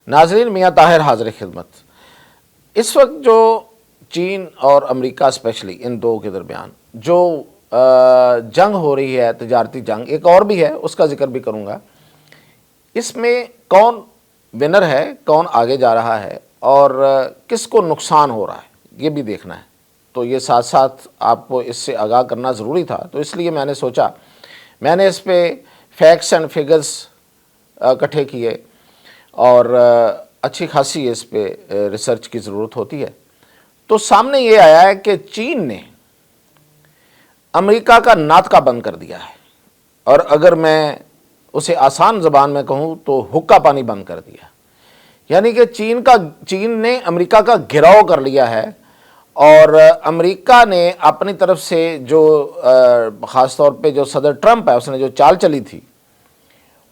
ناظرین، میاں طاہر حاضر خدمت۔ اس وقت جو چین اور امریکہ اسپیشلی ان دو کے درمیان جو جنگ ہو رہی ہے، تجارتی جنگ، ایک اور بھی ہے اس کا ذکر بھی کروں گا، اس میں کون ونر ہے، کون آگے جا رہا ہے اور کس کو نقصان ہو رہا ہے، یہ بھی دیکھنا ہے۔ تو یہ ساتھ ساتھ آپ کو اس سے آگاہ کرنا ضروری تھا، تو اس لیے میں نے سوچا میں نے اس پہ فیکٹس اینڈ فگرز اکٹھے کیے اور اچھی خاصی اس پہ ریسرچ کی ضرورت ہوتی ہے۔ تو سامنے یہ آیا ہے کہ چین نے امریکہ کا ناطقہ بند کر دیا ہے، اور اگر میں اسے آسان زبان میں کہوں تو حقہ پانی بند کر دیا، یعنی کہ چین نے امریکہ کا گھراؤ کر لیا ہے، اور امریکہ نے اپنی طرف سے جو خاص طور پہ جو صدر ٹرمپ ہے اس نے جو چال چلی تھی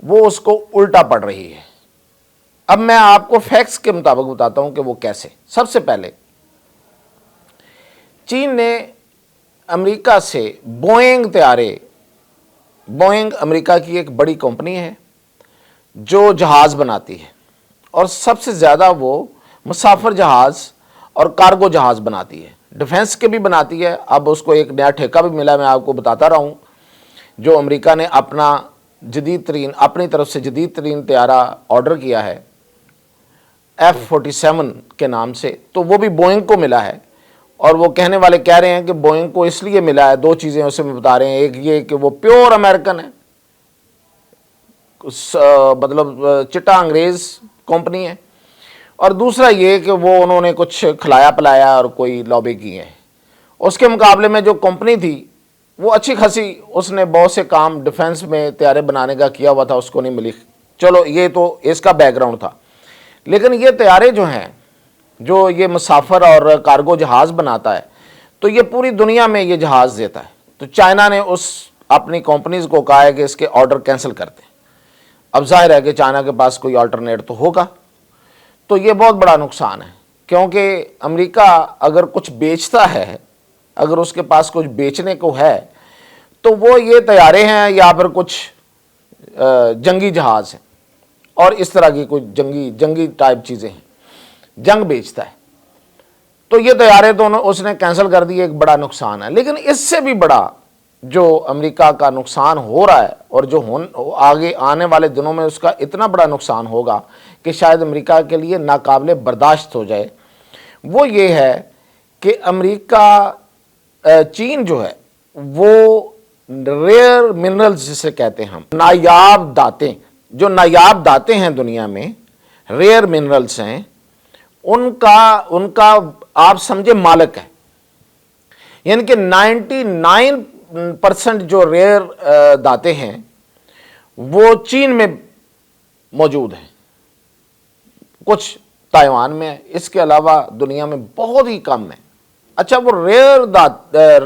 وہ اس کو الٹا پڑ رہی ہے۔ اب میں آپ کو فیکٹس کے مطابق بتاتا ہوں کہ وہ کیسے۔ سب سے پہلے چین نے امریکہ سے بوئنگ طیارے، بوئنگ امریکہ کی ایک بڑی کمپنی ہے جو جہاز بناتی ہے، اور سب سے زیادہ وہ مسافر جہاز اور کارگو جہاز بناتی ہے، ڈیفنس کے بھی بناتی ہے۔ اب اس کو ایک نیا ٹھیکہ بھی ملا، میں آپ کو بتاتا رہا ہوں، جو امریکہ نے اپنی طرف سے جدید ترین طیارہ آرڈر کیا ہے F-47 کے نام سے، تو وہ بھی بوئنگ کو ملا ہے۔ اور وہ کہنے والے کہہ رہے ہیں کہ بوئنگ کو اس لیے ملا ہے، دو چیزیں اسے میں بتا رہے ہیں، ایک یہ کہ وہ پیور امریکن ہے، مطلب چٹا انگریز کمپنی ہے، اور دوسرا یہ کہ وہ انہوں نے کچھ کھلایا پلایا اور کوئی لابی کی ہے۔ اس کے مقابلے میں جو کمپنی تھی وہ اچھی خاصی، اس نے بہت سے کام ڈیفنس میں طیارے بنانے کا کیا ہوا تھا، اس کو نہیں ملی۔ چلو یہ تو اس کا بیک گراؤنڈ تھا، لیکن یہ طیارے جو ہیں، جو یہ مسافر اور کارگو جہاز بناتا ہے، تو یہ پوری دنیا میں یہ جہاز دیتا ہے۔ تو چائنا نے اپنی کمپنیز کو کہا ہے کہ اس کے آرڈر کینسل کر دیں۔ اب ظاہر ہے کہ چائنا کے پاس کوئی آلٹرنیٹ تو ہوگا، تو یہ بہت بڑا نقصان ہے، کیونکہ امریکہ اگر کچھ بیچتا ہے، اگر اس کے پاس کچھ بیچنے کو ہے تو وہ یہ طیارے ہیں یا پھر کچھ جنگی جہاز ہیں اور اس طرح کی کچھ جنگی ٹائپ چیزیں ہیں، جنگ بیچتا ہے۔ تو یہ طیارے تو اس نے کینسل کر دیے، ایک بڑا نقصان ہے۔ لیکن اس سے بھی بڑا جو امریکہ کا نقصان ہو رہا ہے، اور جو آگے آنے والے دنوں میں اس کا اتنا بڑا نقصان ہوگا کہ شاید امریکہ کے لیے ناقابل برداشت ہو جائے، وہ یہ ہے کہ چین جو ہے وہ ریئر منرلز جسے کہتے ہیں ہم، نایاب دھاتیں، جو نایاب دھاتیں ہیں دنیا میں، ریئر منرلز ہیں، ان کا آپ سمجھے مالک ہے، یعنی کہ 99% جو ریئر دھاتیں ہیں وہ چین میں موجود ہیں، کچھ تائیوان میں ہے، اس کے علاوہ دنیا میں بہت ہی کم ہے۔ اچھا، وہ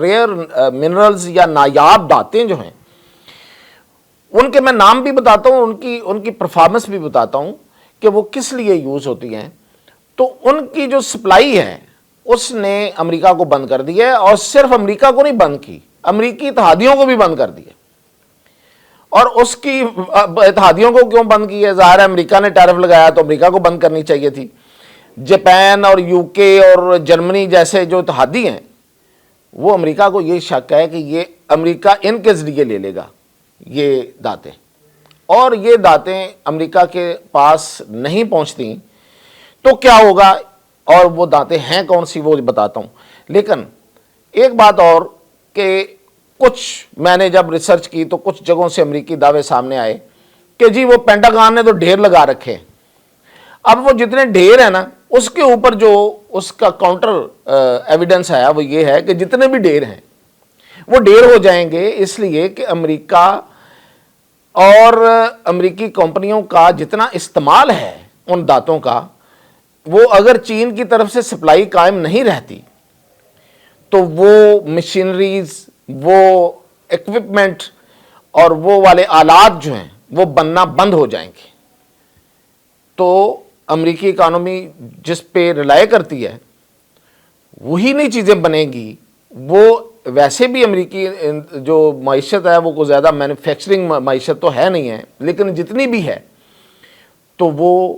ریئر منرلز یا نایاب دھاتیں جو ہیں، ان کے میں نام بھی بتاتا ہوں، ان کی پرفارمنس بھی بتاتا ہوں کہ وہ کس لیے یوز ہوتی ہیں۔ تو ان کی جو سپلائی ہے اس نے امریکہ کو بند کر دی ہے، اور صرف امریکہ کو نہیں بند کی، امریکی اتحادیوں کو بھی بند کر دی ہے۔ اور اس کی اتحادیوں کو کیوں بند کی ہے؟ ظاہر ہے امریکہ نے ٹیرف لگایا تو امریکہ کو بند کرنی چاہیے تھی۔ جاپان اور یو کے اور جرمنی جیسے جو اتحادی ہیں، وہ امریکہ کو یہ شک ہے کہ یہ امریکہ ان کے ذریعے لے لے گا یہ دھاتیں، اور یہ دھاتیں امریکہ کے پاس نہیں پہنچتی تو کیا ہوگا، اور وہ دھاتیں ہیں کون سی وہ بتاتا ہوں۔ لیکن ایک بات اور کہ کچھ میں نے جب ریسرچ کی تو کچھ جگہوں سے امریکی دعوے سامنے آئے کہ جی وہ پینٹاگان نے تو ڈھیر لگا رکھے ہیں۔ اب وہ جتنے ڈھیر ہیں نا، اس کے اوپر جو اس کا کاؤنٹر ایویڈنس ہے وہ یہ ہے کہ جتنے بھی ڈھیر ہیں وہ ڈھیر ہو جائیں گے، اس لیے کہ امریکہ اور امریکی کمپنیوں کا جتنا استعمال ہے ان دھاتوں کا، وہ اگر چین کی طرف سے سپلائی قائم نہیں رہتی تو وہ مشینریز، وہ ایکوپمنٹ اور وہ والے آلات جو ہیں وہ بننا بند ہو جائیں گے۔ تو امریکی اکانومی جس پہ ریلائی کرتی ہے وہی نئی چیزیں بنیں گی۔ وہ ویسے بھی امریکی جو معیشت ہے وہ کوئی زیادہ مینوفیکچرنگ معیشت تو ہے نہیں ہے، لیکن جتنی بھی ہے تو وہ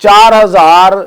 4000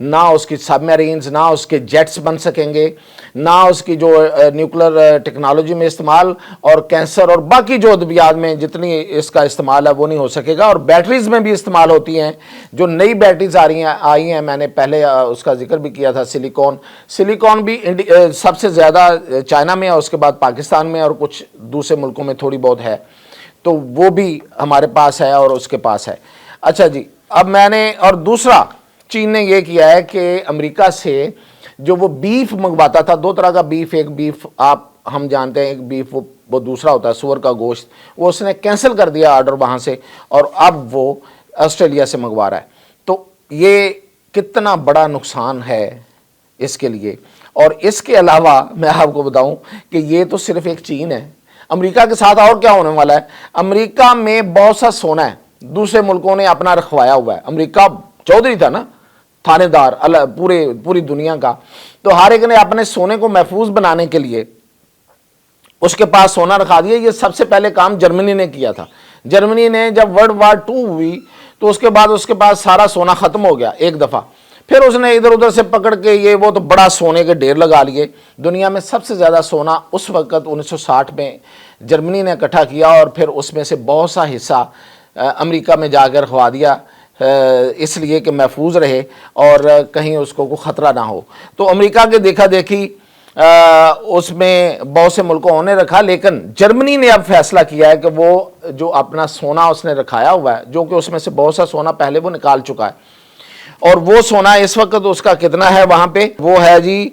نہ اس کی سب میرینز، نہ اس کے جیٹس بن سکیں گے، نہ اس کی جو نیوکلر ٹیکنالوجی میں استعمال، اور کینسر اور باقی جو ادویات میں جتنی اس کا استعمال ہے وہ نہیں ہو سکے گا۔ اور بیٹریز میں بھی استعمال ہوتی ہیں، جو نئی بیٹریز آئی ہیں، میں نے پہلے اس کا ذکر بھی کیا تھا، سلیکون بھی سب سے زیادہ چائنا میں ہے، اس کے بعد پاکستان میں اور کچھ دوسرے ملکوں میں تھوڑی بہت ہے، تو وہ بھی ہمارے پاس ہے اور اس کے پاس ہے۔ اچھا جی، اب میں نے اور دوسرا چین نے یہ کیا ہے کہ امریکہ سے جو وہ بیف منگواتا تھا، دو طرح کا بیف، ایک بیف ہم جانتے ہیں، ایک بیف وہ دوسرا ہوتا ہے سور کا گوشت، وہ اس نے کینسل کر دیا آرڈر وہاں سے، اور اب وہ آسٹریلیا سے منگوا رہا ہے۔ تو یہ کتنا بڑا نقصان ہے اس کے لیے۔ اور اس کے علاوہ میں آپ کو بتاؤں کہ یہ تو صرف ایک چین ہے، امریکہ کے ساتھ اور کیا ہونے والا ہے۔ امریکہ میں بہت سا سونا ہے، دوسرے ملکوں نے اپنا رکھوایا ہوا ہے۔ امریکہ چودھری تھا نا، تھانے دار پوری دنیا کا، تو ہر ایک نے اپنے سونے کو محفوظ بنانے کے لیے اس کے پاس سونا رکھا دیا۔ یہ سب سے پہلے کام جرمنی نے کیا تھا۔ جرمنی نے جب ورلڈ وار 2 ہوئی تو اس کے بعد اس کے پاس سارا سونا ختم ہو گیا ایک دفعہ، پھر اس نے ادھر ادھر سے پکڑ کے یہ وہ تو بڑا سونے کے ڈھیر لگا لیے۔ دنیا میں سب سے زیادہ سونا اس وقت 1960 میں جرمنی نے اکٹھا کیا، اور پھر اس میں سے بہت سا حصہ امریکہ میں جا کر رکھوا دیا، اس لیے کہ محفوظ رہے اور کہیں اس کو کوئی خطرہ نہ ہو۔ تو امریکہ کے دیکھا دیکھی اس میں بہت سے ملکوں نے رکھا، لیکن جرمنی نے اب فیصلہ کیا ہے کہ وہ جو اپنا سونا اس نے رکھایا ہوا ہے، جو کہ اس میں سے بہت سا سونا پہلے وہ نکال چکا ہے، اور وہ سونا اس وقت اس کا کتنا ہے وہاں پہ، وہ ہے جی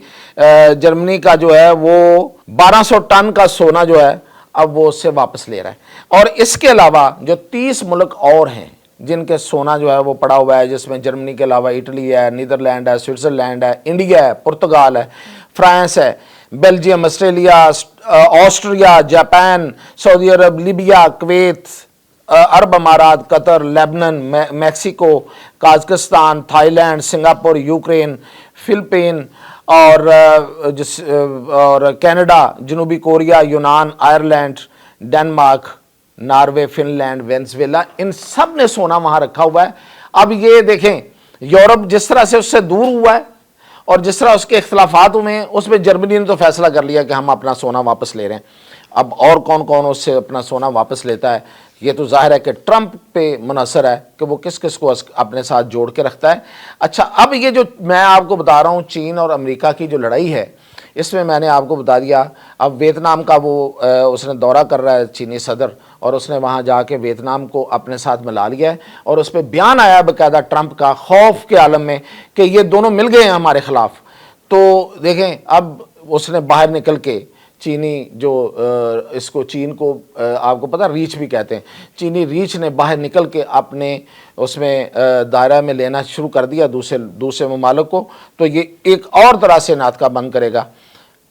جرمنی کا جو ہے وہ 1200 ٹن کا سونا جو ہے اب وہ اس سے واپس لے رہا ہے۔ اور اس کے علاوہ جو 30 ملک اور ہیں جن کے سونا جو ہے وہ پڑا ہوا ہے، جس میں جرمنی کے علاوہ اٹلی ہے، نیدرلینڈ ہے، سوئٹزرلینڈ ہے، انڈیا ہے، پرتگال ہے، فرانس ہے، Belgium, Australia, Austria, Japan, Saudi عرب، لیبیا، کویت، عرب امارات، Qatar, Lebanon, Mexico, Kazakhstan, Thailand, Singapore, Ukraine, Philippines اور کینیڈا، جنوبی کوریا، یونان، Ireland, Denmark, Norway, Finland, Venezuela, ان سب نے سونا وہاں رکھا ہوا ہے۔ اب یہ دیکھیں یورپ جس طرح سے اس سے دور ہوا ہے اور جس طرح اس کے اختلافات ہوئے ہیں، اس میں جرمنی نے تو فیصلہ کر لیا کہ ہم اپنا سونا واپس لے رہے ہیں۔ اب اور کون کون اس سے اپنا سونا واپس لیتا ہے، یہ تو ظاہر ہے کہ ٹرمپ پہ منحصر ہے کہ وہ کس کس کو اپنے ساتھ جوڑ کے رکھتا ہے۔ اچھا، اب یہ جو میں آپ کو بتا رہا ہوں چین اور امریکہ کی جو لڑائی ہے، اس میں نے آپ کو بتا دیا، اب ویتنام کا وہ اس نے دورہ کر رہا ہے چینی صدر، اور اس نے وہاں جا کے ویتنام کو اپنے ساتھ ملا لیا ہے، اور اس پہ بیان آیا باقاعدہ ٹرمپ کا، خوف کے عالم میں کہ یہ دونوں مل گئے ہیں ہمارے خلاف۔ تو دیکھیں اب اس نے باہر نکل کے چینی جو اس کو چین کو آپ کو پتہ ریچھ بھی کہتے ہیں، چینی ریچھ نے باہر نکل کے اپنے اس میں دائرہ میں لینا شروع کر دیا دوسرے ممالک کو، تو یہ ایک اور طرح سے ناطقہ بند کرے گا۔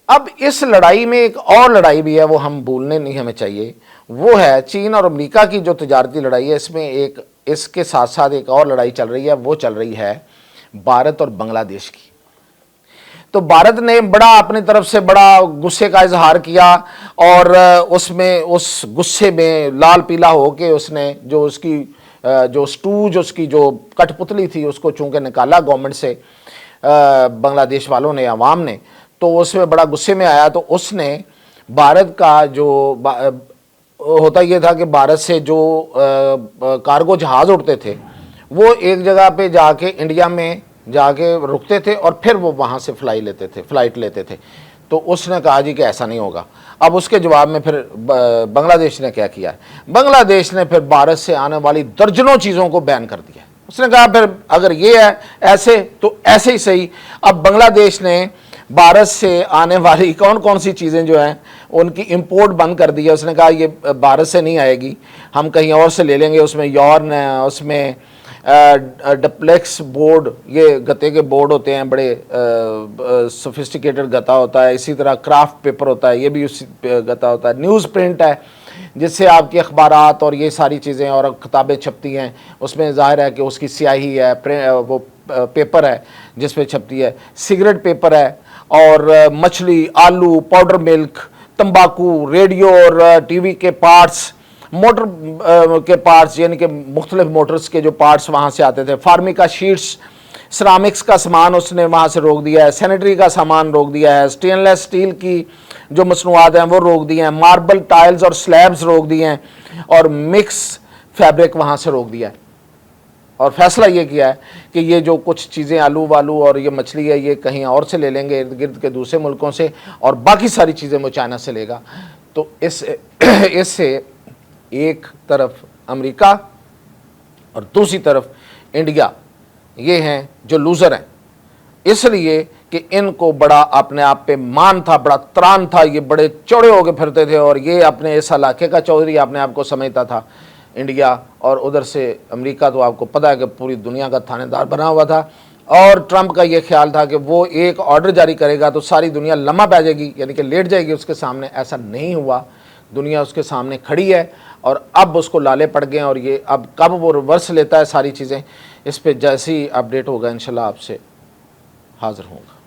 اب اس لڑائی میں ایک اور لڑائی بھی ہے، وہ ہم بھولنے نہیں ہمیں چاہیے، وہ ہے چین اور امریکہ کی جو تجارتی لڑائی ہے، اس میں اس کے ساتھ ساتھ ایک اور لڑائی چل رہی ہے، وہ چل رہی ہے بھارت اور بنگلہ دیش کی۔ تو بھارت نے اپنی طرف سے بڑا غصے کا اظہار کیا، اور اس غصے میں لال پیلا ہو کے اس نے جو اس کی اس کی جو کٹ پتلی تھی اس کو چونکہ نکالا گورنمنٹ سے، بنگلہ دیش والوں نے، عوام نے، تو اس میں بڑا غصے میں آیا۔ تو اس نے بھارت کا جو ہوتا یہ تھا کہ بھارت سے جو کارگو جہاز اڑتے تھے وہ ایک جگہ پہ جا کے انڈیا میں جا کے رکتے تھے، اور پھر وہ وہاں سے فلائٹ لیتے تھے۔ تو اس نے کہا جی کہ ایسا نہیں ہوگا۔ اب اس کے جواب میں پھر بنگلہ دیش نے کیا کیا ہے، بنگلہ دیش نے پھر بھارت سے آنے والی درجنوں چیزوں کو بین کر دیا۔ اس نے کہا پھر اگر یہ ہے ایسے تو ایسے ہی صحیح۔ اب بنگلہ دیش نے بھارت سے آنے والی کون کون سی چیزیں جو ہیں ان کی امپورٹ بند کر دی ہے۔ اس نے کہا یہ بھارت سے نہیں آئے گی، ہم کہیں اور سے لے لیں گے۔ اس میں یارن ہے، اس میں ڈپلیکس بورڈ، یہ گتے کے بورڈ ہوتے ہیں، بڑے سوفسٹیکیٹڈ گتا ہوتا ہے، اسی طرح کرافٹ پیپر ہوتا ہے، یہ بھی اسی گتا ہوتا ہے، نیوز پرنٹ ہے جس سے آپ کے اخبارات اور یہ ساری چیزیں اور کتابیں چھپتی ہیں، اس میں ظاہر ہے کہ اس کی سیاہی ہے، وہ پیپر ہے جس پہ چھپتی ہے، سگریٹ پیپر ہے، اور مچھلی، آلو، پاؤڈر ملک، تمباکو، ریڈیو اور ٹی وی کے پارٹس، موٹر کے پارٹس، یعنی کہ مختلف موٹرز کے جو پارٹس وہاں سے آتے تھے، فارمیکا شیٹس سرامکس کا سامان اس نے وہاں سے روک دیا ہے، سینیٹری کا سامان روک دیا ہے، سٹین لیس سٹیل کی جو مصنوعات ہیں وہ روک دی ہیں، ماربل ٹائلز اور سلیبز روک دی ہیں، اور مکس فیبرک وہاں سے روک دیا ہے۔ اور فیصلہ یہ کیا ہے کہ یہ جو کچھ چیزیں آلو والو اور یہ مچھلی ہے یہ کہیں اور سے لے لیں گے، ارد گرد کے دوسرے ملکوں سے، اور باقی ساری چیزیں وہ چائنا سے لے گا۔ تو اس سے ایک طرف امریکہ اور دوسری طرف انڈیا، یہ ہیں جو لوزر ہیں، اس لیے کہ ان کو بڑا اپنے آپ پہ مان تھا، بڑا تران تھا، یہ بڑے چوڑے ہو کے پھرتے تھے، اور یہ اپنے اس علاقے کا چودھری اپنے آپ کو سمجھتا تھا انڈیا، اور ادھر سے امریکہ تو آپ کو پتہ ہے کہ پوری دنیا کا تھانے دار بنا ہوا تھا۔ اور ٹرمپ کا یہ خیال تھا کہ وہ ایک آرڈر جاری کرے گا تو ساری دنیا لمحہ پہ جائے گی، یعنی کہ لیٹ جائے گی اس کے سامنے۔ ایسا نہیں ہوا، دنیا اس کے سامنے کھڑی ہے، اور اب اس کو لالے پڑ گئے ہیں، اور یہ اب کب وہ ریورس لیتا ہے ساری چیزیں، اس پہ جیسی اپڈیٹ ہوگا انشاءاللہ آپ سے حاضر ہوں گا۔